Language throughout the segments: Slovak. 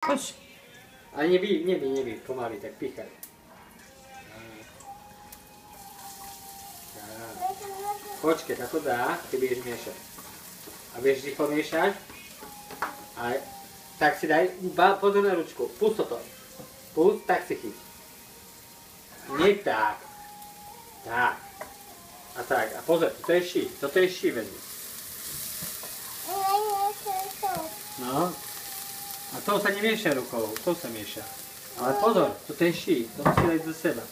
Poď. Ale nebij, pomaly, tak píchaj. Počkej, tak to dá, ty budeš miešať. A vieš rýchlo miešať. A tak si daj, pozor na ručku, pust toto. Pust, tak si chyť. Nie tak. Tak. A tak, a pozor, toto je ší vedľa. No. A to sa nemieša rukou, to sa mieša. Ale pozor, toto je ší, to musí dať za seba.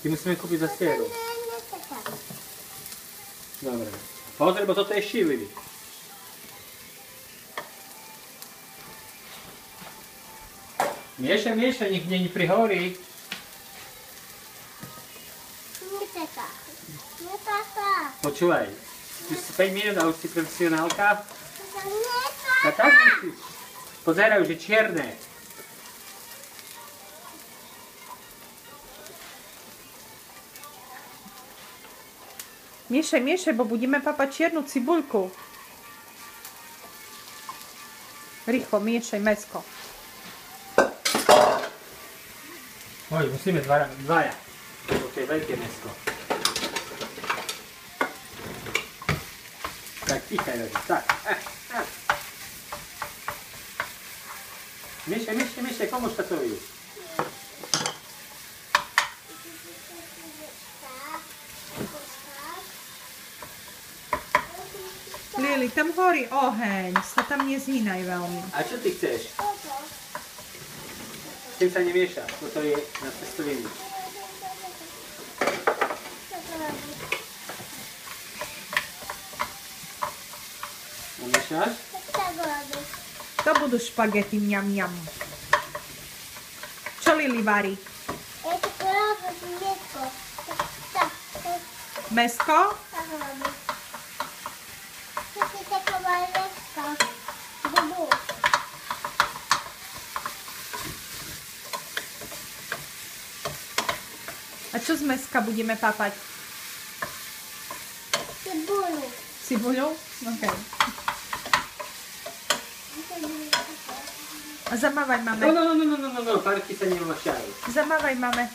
Ty musíme kúpiť za sieru. Dobre. Pozor, lebo toto je ší, Lili. Miešaj, nech není prihorí. Počúvaj, ty si 5 minút a už si profesionálka? Tak musíš. Pozeraj, už je čierne. Miešaj, bo budeme papať čiernu cibuľku. Rýchlo, miešaj mäsko. Oj, musíme dvaja. To je veľké mäsko. Tak, tichaj, tak. Miešaj, pomôž tatovi. Lili, tam horí oheň, sa tam nezhýnaj veľmi. A čo ty chceš? S tým sa nemieša, toto je na cestovinu. Miešaš? To budú špagety mňam. Čo Lili varí? Mäsko? A čo z mäska budeme papať? Cibuľu. Cibuľu? OK. A zamávaj, mame. No, párky sa nemošajú. Zamávaj, mame.